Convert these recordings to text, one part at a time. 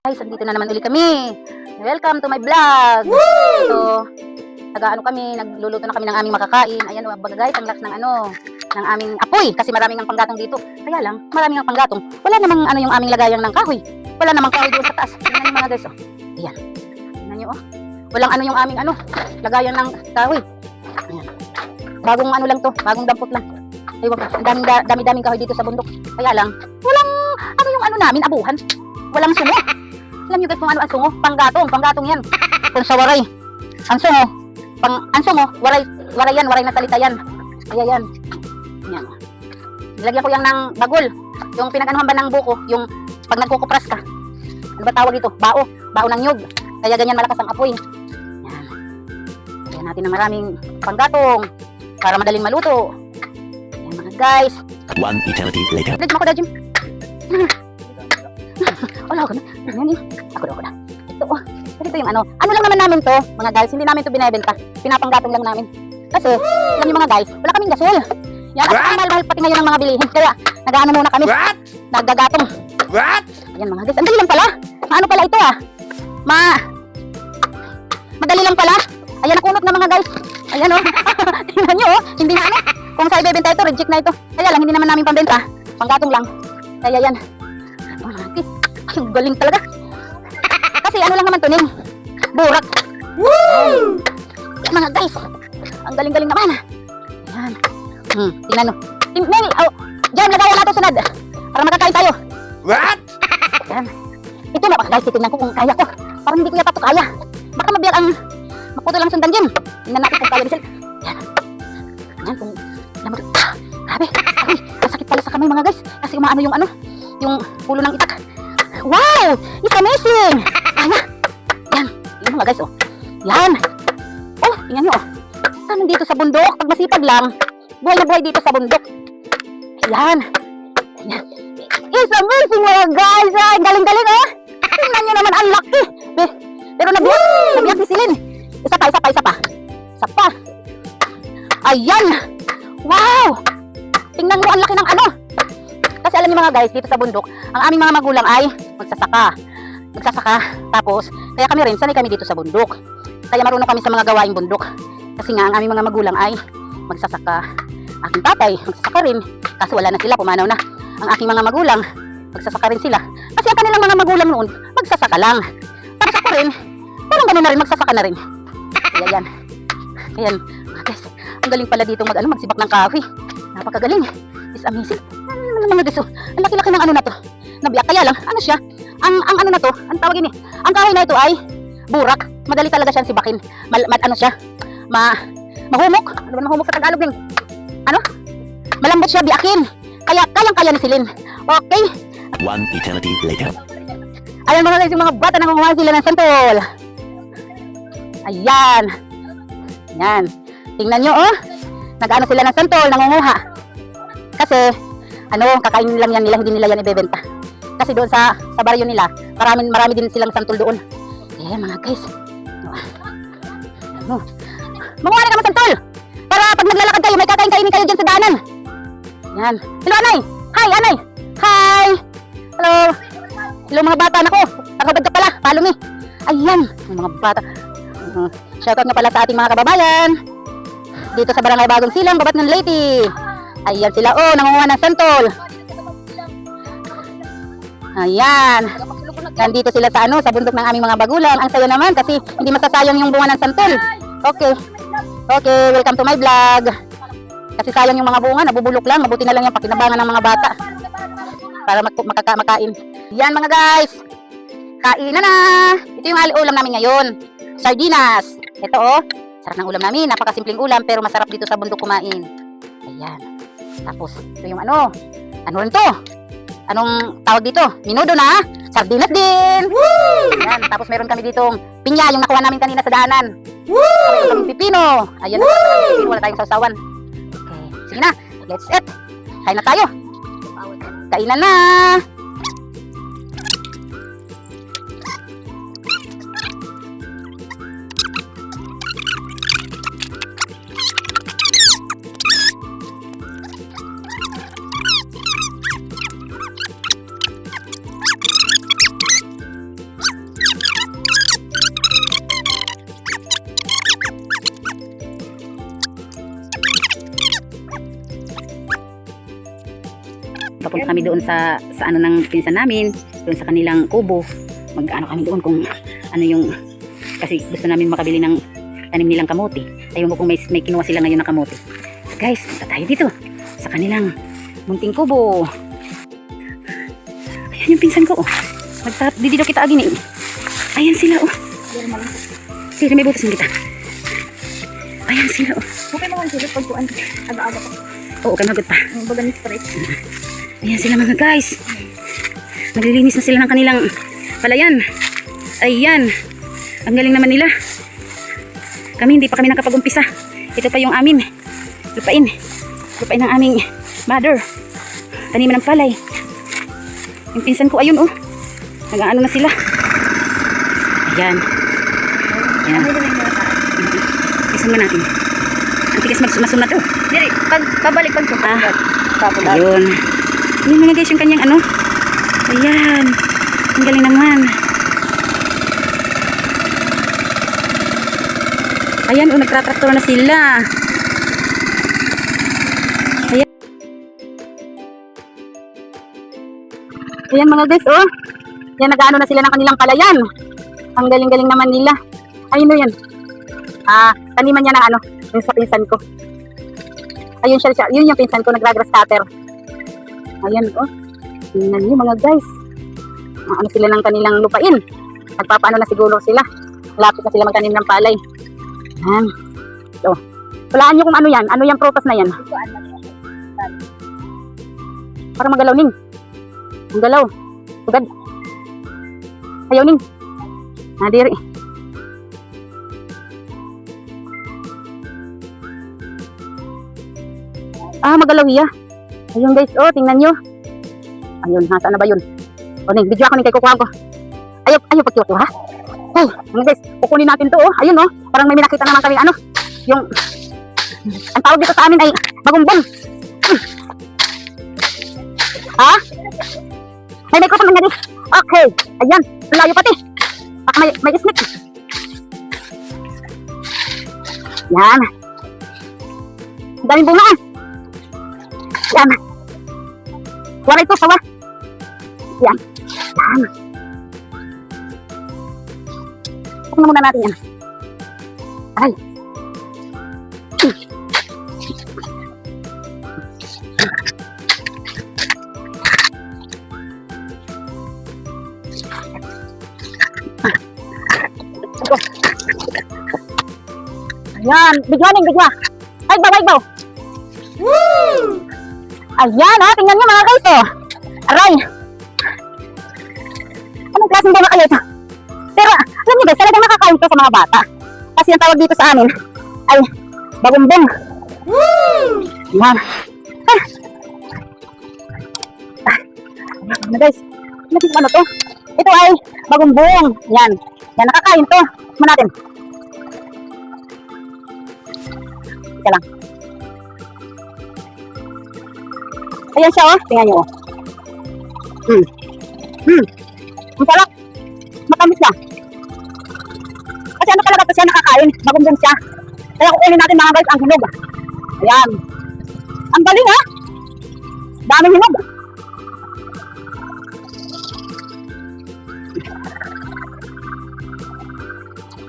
Guys, andito na naman ulit kami. Welcome to my vlog. So, nagluluto na kami ng aming makakain. Ayan, baga guys, ang lakas ng aming apoy kasi maraming ang panggatong dito. Kaya lang, maraming ang panggatong. Wala namang yung aming lagayang ng kahoy. Wala namang kahoy doon sa taas. Tingnan niyo mga guys, oh. Ayan. Tingnan niyo, oh. Walang yung aming lagayan ng kahoy. Ayan. Bagong lang to, bagong dampot lang. Ayun, dami-daming kahoy dito sa bundok. Kaya lang, walang yung namin, abuhan. Walang sungo. Alam niyo guys kung ano ang sungo? Panggatong yan. Kung sa waray. Ang sungo, waray yan, waray na salita yan. Kaya yan. Yan. Nilagyan ko yan ng bagol. Yung pinag-anuhan ba ng buko, yung pag nagkukupras ka. Ano ba tawag ito? Bao ng nyug. Kaya ganyan malakas ang apoy. Yan. Kaya natin ng maraming panggatong para madaling maluto. Yan mga guys. One eternity later. Dito mo ko na, Jim. Wala ako na. Yan eh. Ako na. Ito oh. Kasi ito yung ano lang naman namin to, mga guys. Hindi namin to binebenta. Pinapanggatong lang namin. Kasi, alam niyo mga guys, wala kaming gasol. Yan, at ang mahal pati ngayon ng mga bilihin. Kaya, nag-ano muna kami. Naggagatong. Ayan mga guys. Ang dali lang pala. Ano pala ito ah? Madali lang pala. Ayan, nakunot na mga guys. Ayan oh. Tingnan nyo oh. Hindi na ano. Kung sa ibebenta ito, reject na ito. Kaya lang, hindi naman namin pambenta. Panggatong lang. Kaya yan. Oh mga guys. Ay, ang galing talaga. Kasi ano lang naman to, Ning. Burak. Woo! Yan mga guys. Ang galing-galing naman. Ayan. Tingnan nyo. Ning, oh. Diyan, lagayan natin sunod. Para magkakain tayo. What? Ayan. Ito na mga guys, titignan ko kung kaya ko. Parang hindi ko yata ito kaya. Baka mabiyag ang maputo lang sundan dyan. Tingnan natin kung kaya ni Sel. Ayan. Ayan, kung lamot. Grabe. Ay, masakit pala sa kamay mga guys. Kasi umaano yung pulo ng itak. Wow! It's amazing! Kaya. Yan. Yan mga guys, oh. Yan. Oh, tingnan nyo, oh. Saan dito sa bundok? Pag masipag lang, buhay na buhay dito sa bundok. Yan. Yan. It's amazing mga guys. Ay, galing-galing, oh. Tingnan nyo naman, ang laki. Pero nabiyak si Silin. Isa pa. Ayan. Wow! Tingnan mo, ang laki ng ano. Kasi alam niyo mga guys, dito sa bundok, ang aming mga magulang ay magsasaka. Tapos, kaya kami rin, sanay kami dito sa bundok. Kaya marunong kami sa mga gawaing bundok. Kasi nga, ang aming mga magulang ay magsasaka. Aking tatay, magsasaka rin. Kaso wala na sila, pumanaw na. Ang aking mga magulang, magsasaka rin sila. Kasi ang kanilang mga magulang noon, magsasaka lang. Tapos ako rin, parang gano'n na rin, magsasaka na rin. Kaya yan. Ayan, mga guys, ang galing pala dito magsibak ng kahoy. Napakagaling. It's amazing. Mga guys, ang laki-laki ng ano na to. Nabiyak, kaya lang, ano siya? Ang ano na to, ang tawag ini. Ang kahoy na ito ay burak. Madali talaga siyang sibakin. Ano siya? Mahumok. Ano ba mahumok sa Tagalog din? Ano? Malambot siya, biakin. Kaya kayang-kaya ni Silin. Okay. One eternity later. Ayan mga guys, yung mga bata nangunguha sila ng santol. Ayan. Ayan. Tingnan nyo, oh. Nag-ano sila ng santol, nangunguha. Kasi, kakainin lang yan nila, hindi nila yan ibebenta. Kasi doon sa baryo nila, marami din silang santol doon. Ayan mga guys. Manguha rin naman santol. Para pag naglalakad kayo, may kakain-kainin kayo dyan sa daanan. Ayan. Hello, Anay. Hi, Anay. Hi. Hello. Hello mga bata, nako. Nakabad ka pala, follow me. Ayan, yung mga bata. Shoutout nga pala sa ating mga kababayan. Dito sa Barangay Bagong Silang, Babat ng Leyte. Ayan sila, oh, nangunguha ng santol. Ayan. Nandito sila sa bundok ng aming mga bagulang. Ang saya naman kasi hindi masasayang yung bunga ng santol. Okay, welcome to my vlog. Kasi sayang yung mga bunga, nabubulok lang. Mabuti na lang yung pakinabangan ng mga bata. Para makain. Yan mga guys. Kain na. Ito yung ulam namin ngayon. Sardinas. Ito oh. Sarap ng ulam namin. Napakasimpleng ulam pero masarap dito sa bundok kumain. Ayan. Tapos ito yung ano rin to? Anong tawag dito? Minudo na. Sardinas din. Woo! Ayan. Tapos meron kami ditong pinya yung nakuha namin kanina sa daanan. Meron kami pipino. Ayan na pipino. Wala tayong sausawan. Okay. Sige na. Let's eat. Kain na tayo. Kainan na. papunta kami doon sa ano ng pinsan namin, doon sa kanilang kubo. Mag-ano kami doon kung ano yung, kasi gusto namin makabili ng tanim nilang kamote. Ayun ko kung may kinuha sila ngayon na kamote. Guys, punta tayo dito sa kanilang munting kubo. Ayan yung pinsan ko, oh. Dito kita agin, eh. Ayan sila, oh. Sige, may butas ng kita. Ayan sila, oh. Okay naman sila pagkuhan. Aga-aga pa. Oo, kay magod pa. Ang baga ni straight. Ayan sila mga guys. Naglilinis na sila ng kanilang palayan. Ayan. Ang galing naman nila. Kami hindi pa kami nakapag-umpisa. Ito pa yung amin. Lupain. Lupain ng aming mother. Taniman ng palay. Yung pinsan ko, ayun, oh. Nag-ano na sila. Ayan. Ayan. Isan mo natin. Ang tigas masunat, oh. Diri, pabalik pag sukat. Ayun. Yun mga guys, yung kanyang ano. Ayan. Ang galing naman. Ayan, oh, nagtratraktor na sila. Ayan. Ayan mga guys, oh. Yan, nag-ano na sila ng kanilang palayan. Ang galing-galing naman nila. Ayun, oh, yan. Taniman niya ng ano, yung sa pinsan ko. Ayun siya, yun yung pinsan ko, nag-grass cutter. Ayan, oh. Tingnan niyo mga guys. Ano sila ng kanilang lupain. Nagpapaano na siguro sila. Lapit na sila magtanim ng palay. Ayan. So, walaan niyo kung ano yan. Ano yung prutas na yan? Para magalaw, Ning. Ang galaw. Tugad. Ayaw, Ning. Nadiri. Magalaw iya. Ayun guys, oh, tingnan nyo. Ayun, nasaan na ba yun? O, Ning, video ako, Ning, kay kukuha ko. Ayaw pagkiwa, ha? Hey, mga guys, kukunin natin to, oh. Ayun, oh. Parang may nakita naman kami, ano, yung, ang tawag dito sa amin ay magumbong. Ha? May microphone na, okay, ayan, ang layo pati. Baka may isnik. Yan. Ang daming bunga, ah. Yan. Wala ito, sawa. Yan. Yan. Huwag na muna natin yan. Ay. Ayan. Bigla, Ning, bigla. Ay, baw. Woo! Ayan, oh, tingnan nyo mga guys, oh. Aray. Anong klaseng bunga kayo ito? Pero, alam nyo guys, talagang nakakain ko sa mga bata. Kasi ang tawag dito sa amin ay bagumbong. Woo! Ayan. Ayan guys. Ano to? Ito ay bagumbong. Yan. Yan, nakakain to. Tignan natin. Ika lang. Ayan siya, oh. Tingnan nyo, oh. Ang sarap. Matamis siya. Kasi ano talaga ito siya nakakain. Magumbong siya. Kaya kukunin natin mga guys ang hinog. Ayan. Ang galing, ha? Daming hinog.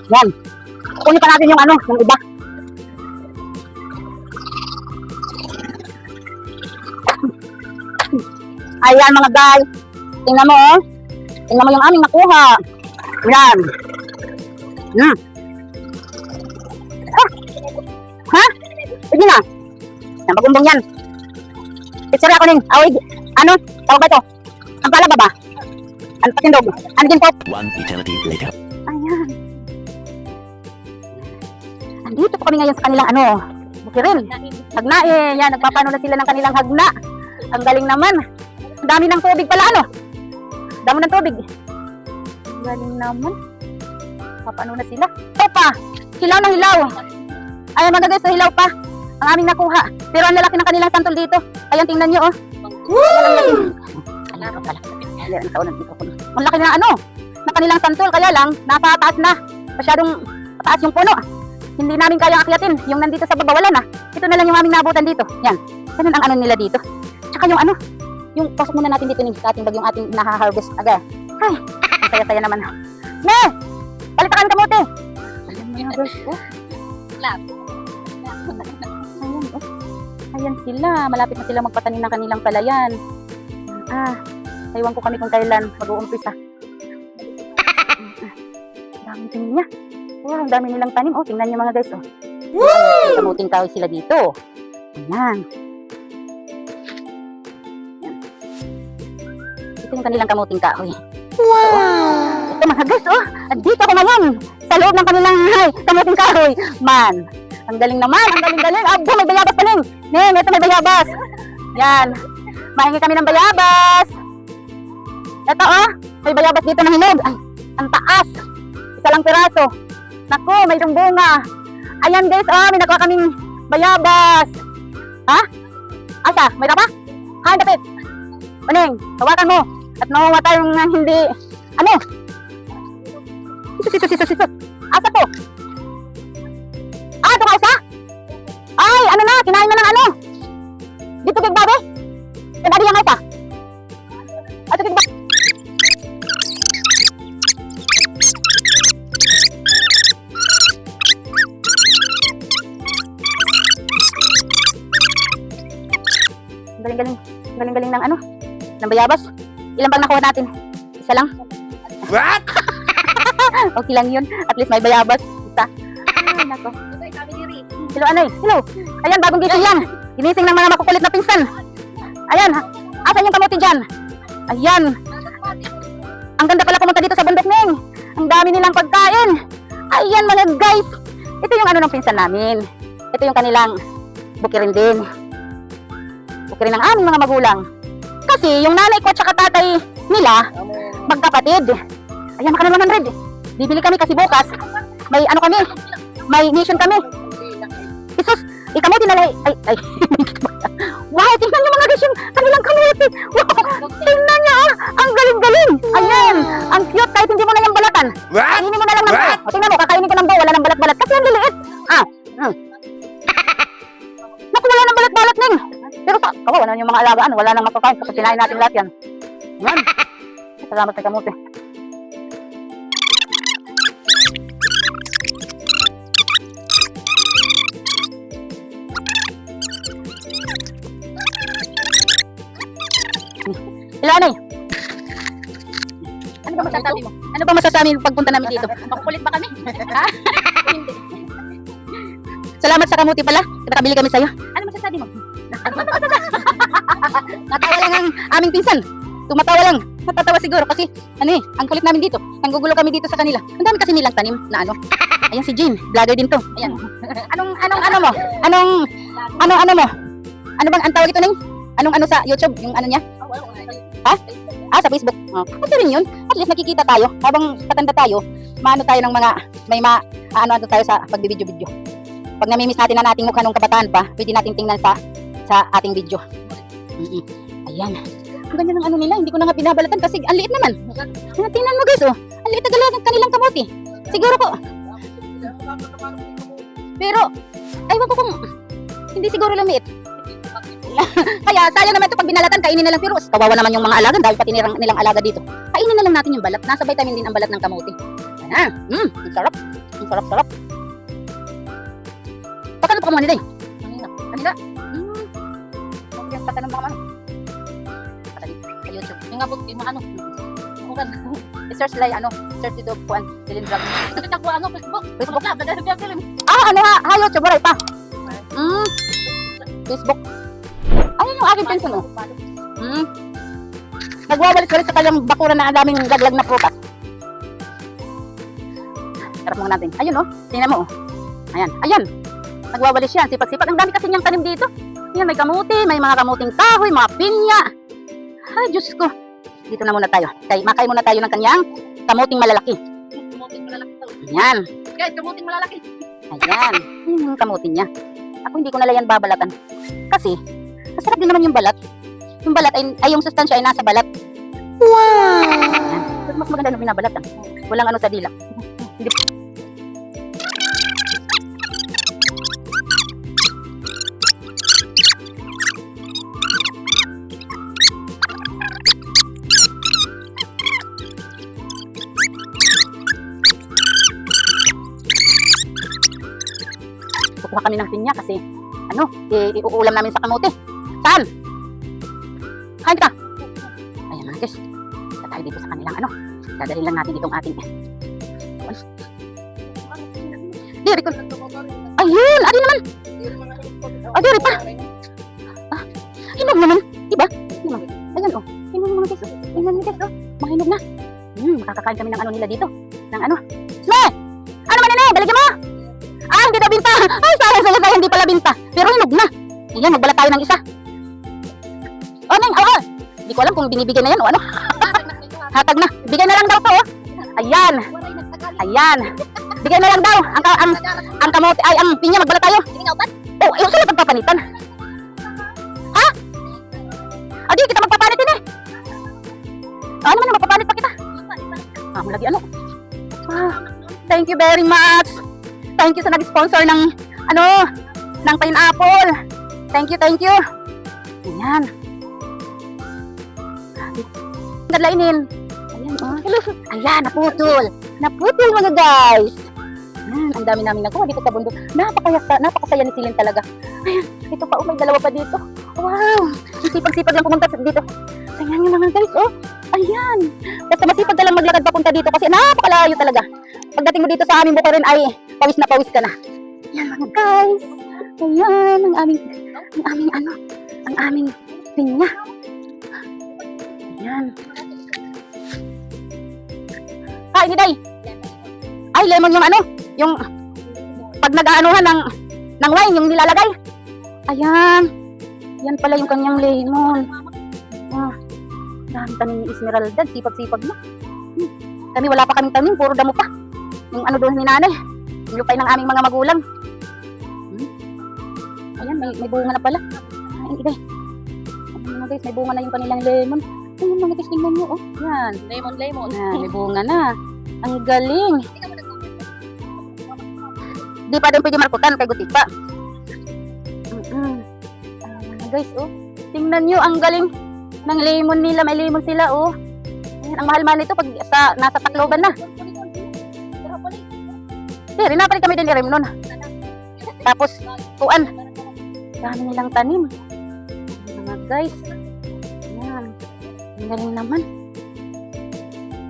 Yan. Kukunin pa natin yung ano, yung iba. Ayan mga guys. Tingnan mo, oh. Tingnan mo yung aming nakuha. Ayan. Ha? Sige na. Yan, bagumbong yan. Picture ako, Ning. Awig. Ano? Tawag ba ito? Ang palaba ba? Ang patindog. Ano din po? One eternity later. Ayan. Andito po kami ngayon sa kanilang ano, bukirin. Hagnae. Yan, nagpapano na sila ng kanilang hagna. Ang galing naman. Ang dami ng tubig pala, ano? Dami ng tubig. Ang galing naman. Papano na sila. Ito pa. Hilaw ng hilaw. Ayan mga guys, hilaw pa. Ang aming nakuha. Pero ang lalaki ng kanilang santol dito. Ayan, tingnan nyo, oh. Woo! Ang laki na ano, ng kanilang santol. Kaya lang, nasa taas na. Masyadong mataas yung puno. Hindi namin kayang akyatin. Yung nandito sa baba, wala na. Ito na lang yung aming nabutan dito. Yan. Ganun ang ano nila dito. Tsaka yung ano, Yung pasok muna natin dito sa ating bagyong ating naha-harvest aga. Ay, ang saya-saya naman. Ne! Palitakan kamote! Ayan mga guys, oh. Lab. Ayan, oh. Ayan sila. Malapit na sila magpatanim ng kanilang palayan. Ewan ko kami kung kailan mag-uumpisa. Ang dami din niya. Wow, ang dami nilang tanim. Oh, tingnan niyo mga guys, oh. May kamuting kahoy sila dito. Ayan. Ito yung kanilang kamuting kahoy. Wow! Ito mga guys, oh. Andito ako ngayon sa loob ng kanilang kamuting kahoy. Man, ang galing naman. Ang galing-galing. Abo, may bayabas pa rin. Neng, ito may bayabas. Yan. Mahingi kami ng bayabas. Ito, oh. May bayabas dito na hinog. Ay, ang taas. Isa lang piraso. Naku, may bunga. Ayan guys, oh. May nakuha kaming bayabas. Ha? Asa? May pa? Ha, dapit. Maneng, hawakan mo. At nakuha tayong hindi. Ano? Siso. Asa to? Ito ka isa? Ay, ano na? Kinain na ng ano? Dito kay babe? Kay babe yung isa? Ito kay babe? Galing-galing ng ano? Ng bayabas. Ilan bang nakuha natin? Isa lang? What? Okay lang yun. At least may bayabas. Isa. Ay, nako. Hello, Anay. Hello. Ayan, bagong gising yan. Ginising ng mga makukulit na pinsan. Ayan. Asan yung kamuti dyan? Ayan. Ang ganda pala pumunta dito sa bundok, Neng. Ang dami nilang pagkain. Ayan, mga guys. Ito yung ano ng pinsan namin. Ito yung kanilang bukirin din. Bukirin ng aming mga magulang. Kasi yung nanay ko at saka tatay nila, magkapatid. Ayan, maka na 100. Bibili kami kasi bukas. May ano kami. May mission kami. Isus, ikamuti na lang. Ay. Wow, tingnan nyo mga guys yung kanilang kamuti. Wow, tingnan nyo. Ang galing-galing. Ayan, ang cute kahit hindi mo na yung balatan. What? Kainin mo na lang ng buo. O, tingnan mo, kakainin ko ng buo. Wala ng balat-balat. Kasi ang liliit. Naku, wala ng balat-balat, Neng. Pero wala na yung mga alagaan. Wala nang mapakain kasi kinain natin lahat yan. Yan. Salamat sa kamuti. Hello, Anay. Ano ba masasabi mo? Ano ba masasabi mo pagpunta namin dito? Makukulit ba kami? Ha? Hindi. Salamat sa kamuti pala. Nakabili kami sa'yo. Ano masasabi mo? Natawa lang ang aming pinsan. Tumatawa lang. Natatawa siguro kasi ang kulit namin dito. Nanggugulo kami dito sa kanila. Ang dami kasi nilang tanim na ano. Ayan si Jean, vlogger din to. Ayan. Anong ano mo? Ano mo? Ano bang ang tawag ito, Neng? Anong ano sa YouTube? Yung ano niya? Ha? Sa Facebook. Kasi rin yun. At least nakikita tayo. Habang patanda tayo, maano tayo ng mga, ano tayo sa pagbibidyo-video. Pag namimiss natin na nating mukha nung kabataan pa, pwede natin tingnan sa ating video. Ayan. Ang ganyan ng ano nila, hindi ko na nga binabalatan kasi ang liit naman. Tingnan mo guys, oh. Ang liit na ng kanilang kamuti. Siguro ko. Pero, aywan ko kung hindi siguro lumiit. Kaya sayang naman ito pag binalatan, kainin na lang. Pero kawawa naman yung mga alaga, dahil pati nilang alaga dito. Kainin na lang natin yung balat. Nasa vitamin din ang balat ng kamuti. Ayan. Ang sarap. Ang sarap. Paano pa kumuha nila eh? Kanila? Yung patanong ba ano? Sa YouTube. Yung nga po, yung mga ano. I-search lang, search dito po ang Celine Vlog. Kita ko Facebook. Ano ha? YouTube, maray pa. Facebook. Ayun yung aking pension, oh. Nagwawalis-walis sa kanyang bakuran na ang daming laglag na prutas. Sarap muna natin. Ayun, oh. Tingnan mo, oh. Ayan. Nagwawalis yan. Sipat-sipat. Ang dami kasi niyang tanim dito. Ayan, may kamuti, may mga kamuting kahoy, mga pinya. Ay, Diyos ko. Dito na muna tayo. Makain muna tayo ng kanyang kamuting malalaki. Ayan. Guys, kamuting malalaki. Ayan. Ayan yung kamuting niya. Ako hindi ko na yan babalatan. Kasi, masarap din naman yung balat. Yung balat ay yung sustansya ay nasa balat. Wow! Ayan. Mas maganda nung binabalatan. Walang ano sa dila. Hindi. kuha kami ng pinya kasi, iuulam namin sa kamote. Saan? Kain kita. Ayan mga guys. Punta tayo dito sa kanilang dadalhin lang natin itong ating diri ko. Ayun, adi naman. Diri pa. Hinog naman, diba? Hinog. Ayan hinog mga guys. Tingnan niyo guys, mahinog na. Makakakain kami ng nila dito. Ng Sme! Ano man yan baligyan mo? Hindi na binta. Ay, sayang, hindi pala binta. Pero hinog na. Ayan, magbalat tayo ng isa. Neng, hindi ko alam kung binibigyan na yan o ano. Hatag na. Bigay na lang daw to, Ayan. Ayan. Bigay na lang daw. Ang kamote, ay, ang pinya, magbalat tayo. Ayun sila pagpapanitan. Ha? Di kita magpapanitin ano man, magpapalit pa kita. Malagi thank you very much. Thank you sa nag-sponsor ng, ng pineapple. Thank you. Ayan. Gadlainin. Ayan, naputol. Naputol mga guys. Ang dami namin nakuha dito sa bundok. Napakasaya ni Silin talaga. Ayan, ito pa, may dalawa pa dito. Wow, ang sipag-sipag lang pumunta dito. Tingnan nyo mga guys, ayan. Basta masipag ka lang maglakad papunta dito kasi napakalayo talaga. Pagdating mo dito sa aming bukirin ay pawis na pawis ka na. Ayan mga guys. Ayan, ang aming pinya. Ayan. Ini day. Ay, lemon yung pag nag-aanuhan ng wine, yung nilalagay. Ayan. Yan pala yung kanyang lemon. Dami tanim ni Esmeralda, sipag-sipag na. Kami wala pa kaming tanim, puro damo pa. Yung doon ni nanay, yung lupay ng aming mga magulang. Ayan, may bunga na pala. Ayan, iday. Ayan mga guys, may bunga na yung kanilang lemon. Ayan mga guys, tingnan nyo, Yan. Lemon. May bunga na. Ang galing. Di pa din pwede markutan kay gutik pa. Ayan mga guys, tingnan nyo, ang galing ng lemon nila. May lemon sila, Ayan, ang mahal-mahal nito pag nasa Tacloban na. Rinapalit kami din ni nun. Tapos, dami nilang tanim. Ayan, mga guys. Ayan. Ang galing naman.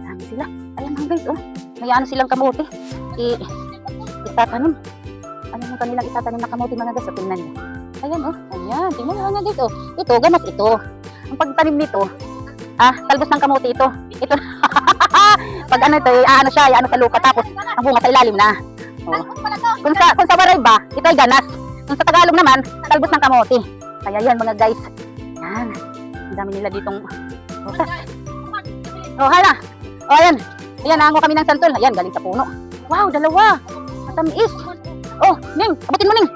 Dami sila. Ayan mga guys, may silang kamote. Itatanim. Ano yung kanilang itatanim na kamote mga guys? Tingnan nyo. Ayan, ayan. Tingnan nyo mga guys, Ito, gamas ito. Ang pagtanim nito, talbos ng kamote ito. Ito, pag ito, siya, sa lupa. Tapos, ang bunga sa ilalim na. Kung sa Waray ba, ito ay ganas. Kung sa Tagalog naman, talbos ng kamote. Kaya yan mga guys. Yan. Ang dami nila ditong butas. Hala. Ayan. Ayan, nango kami ng santol. Ayan, galing sa puno. Wow, dalawa. Matamis. Ning, abutin mo, Ning.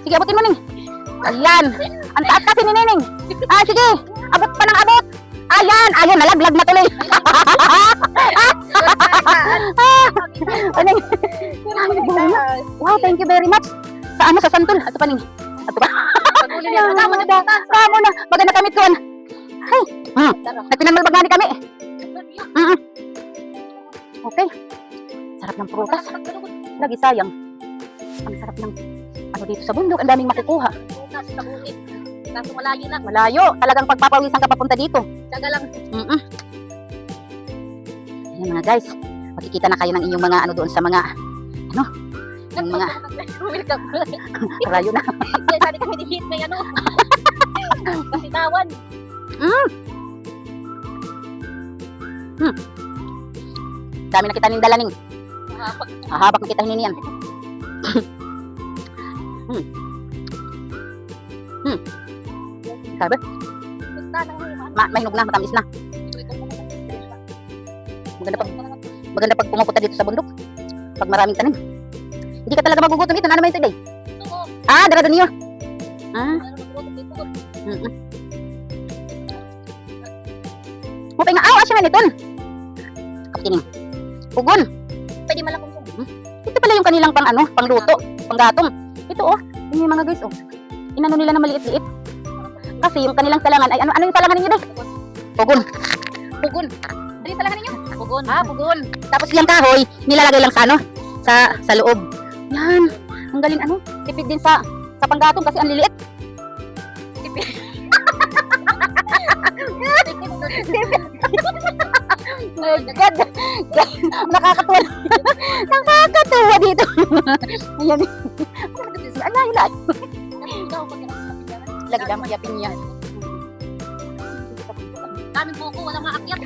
Sige, abutin mo, Ning. Ayan. Ang taas kasi ni Ning. Sige. Abot pa ng abot. Ayan, nalaglag na tuloy. Wow, thank you very much. Sa santol. Ato pa, Ning. Ato pa. Kamo na. Maganda kami tuwan. Ay. Nagpinanmalbag nga ni kami. Okay. Sarap ng prutas. Lagi sayang. Ang sarap ng dito sa bundok. Ang daming makukuha. Kaso malayo lang. Malayo. Talagang pagpapawisan ka papunta dito. Tsaga lang. Ayan mga guys. Makikita na kayo ng inyong mga doon sa mga yung mga rayo na. Yan, sabi kami ni-hit na yan, Kasitawan. Dami na kita ning dalaning. Habak na kita hininian. Sabi? Mahinog na, matamis na. Maganda pag pumupunta dito sa bundok. Pag maraming tanim. Hindi ka talaga magugutom dito. Ano naman ito, day? Dara niyo. Mupay nga, asya man ito. Kapining. Pugon. Pwede malakong ko. Ito pala yung kanilang pangluto, panggatong. Ito yung mga guys, inano nila na maliit-liit. Kasi yung kanilang salangan ay ano yung salangan ninyo, day? Pugon. Ano yung salangan ninyo? Pugon. Pugon. Tapos yung kahoy, nilalagay lang sa sa loob. Yan. Ang galing ano, tipid din sa panggatong kasi ang liliit. Oh God. Nakakatuwa. Nakakatuwa dito. Ayan. Alay. Lagi damo yapin niya. Daming buko, walang maakyat.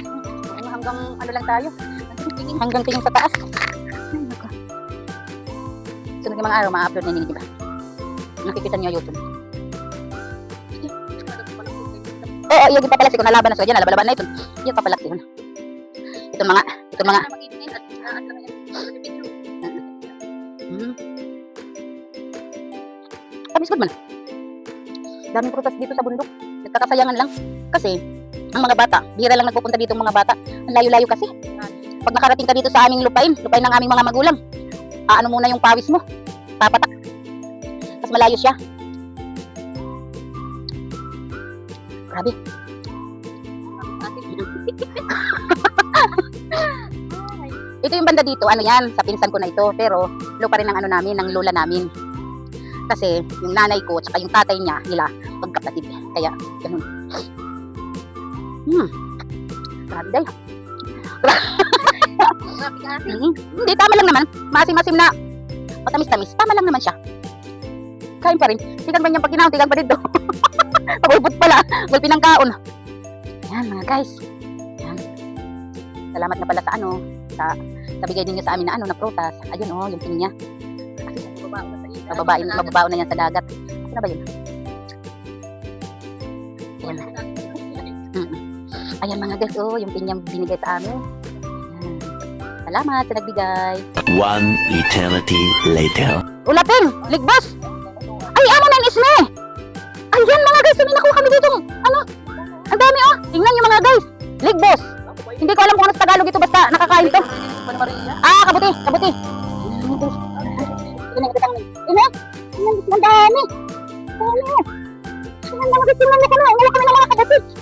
Hanggang ano lang tayo. Hanggang tingin sa taas. Sunod yung mga araw, ma-upload na yun, di ba? Nakikita niyo YouTube. Oo, yung papalaki ko, nalaban na sila dyan, nalaban na ito. Yung papalaki ko. Itong mga. Tamis good man. Daming prutas dito sa bundok. Nagkakasayangan lang. Kasi, ang mga bata, bihira lang nagpupunta dito ang mga bata. Ang layo-layo kasi. Pag nakarating ka dito sa aming lupain ng aming mga magulang, ano muna yung pawis mo? Papatak. Mas malayo siya. Grabe. Ito yung banda dito, ano yan, sa pinsan ko na ito. Pero, lupa rin ng ano namin, ng lola namin. Kasi, yung nanay ko, tsaka yung tatay niya, nila, magkapatid. Kaya, ganun. Grabe day. Hindi, tama lang naman. Masim-masim na matamis-tamis. Tama lang naman siya. Kain pa rin. Tigan ba niyang pag tigan pa dito. Pabulbot pala. Gulpi ng kaon. Yan mga guys. Yan. Salamat na pala sa ano. Sa bigay ninyo sa amin na ano na prutas. Ayun oh, yung pinya. Mababaon na yan sa dagat. Ano ba yun? Yan. Ayan mga guys, oh, yung pinyang binigay sa amin. Ayan. Salamat sa nagbigay. One eternity later. Ulapin! Ligbos! Ay, amo na isme! Ayan mga guys, may nakuha kami dito. Ano? Ang dami oh! Tingnan nyo mga guys! Ligbos! Hindi ko alam kung ano sa Tagalog ito, basta nakakain to. Ah, kabuti! Kabuti! Ina? Ang dami! Ano? Tingnan mga guys, tingnan nyo kami. Wala kami ng mga kabuti.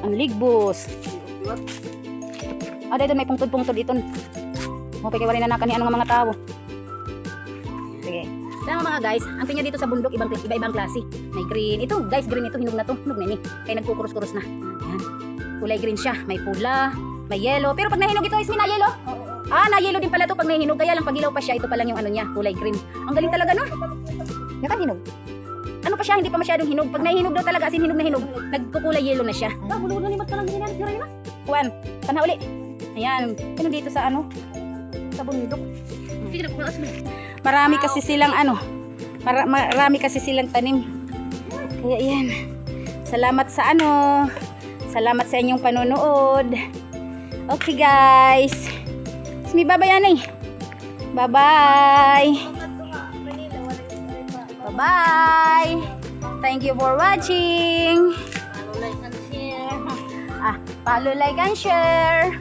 Ang ligbos. Dito may pungtod-pungtod ito. Mo pa kay na naka ni ano nga mga tao. Sige. Tama mga guys, ang pinya dito sa bundok iba-ibang klase. May green. Ito, guys, green ito, hinog na to. Hinog na ini. Kaya nagkukurus-kurus na. Ayan. Kulay green siya. May pula, may yellow. Pero pag nahinog ito, is na yellow. Ah, na yellow din pala to pag nahinog. Kaya lang pag ilaw pa siya, ito pa lang yung ano niya, kulay green. Ang galing talaga no. Yakan hinog. Ano pa siya, hindi pa masyadong hinog. Pag nahinog daw talaga, as in hinog na hinog, nagkukulay yellow na siya. Bulungan na limat ka lang din yan. Tira na. Kuwan, tanha uli. Ayan, ano dito sa ano? Sa bundok. Marami kasi silang ano, marami kasi silang tanim. Kaya yan. Salamat sa ano. Salamat sa inyong panonood. Okay guys. Sumi babayan eh. Bye-bye. Bye-bye. Thank you for watching. Follow, like, and share. Follow, like, and share.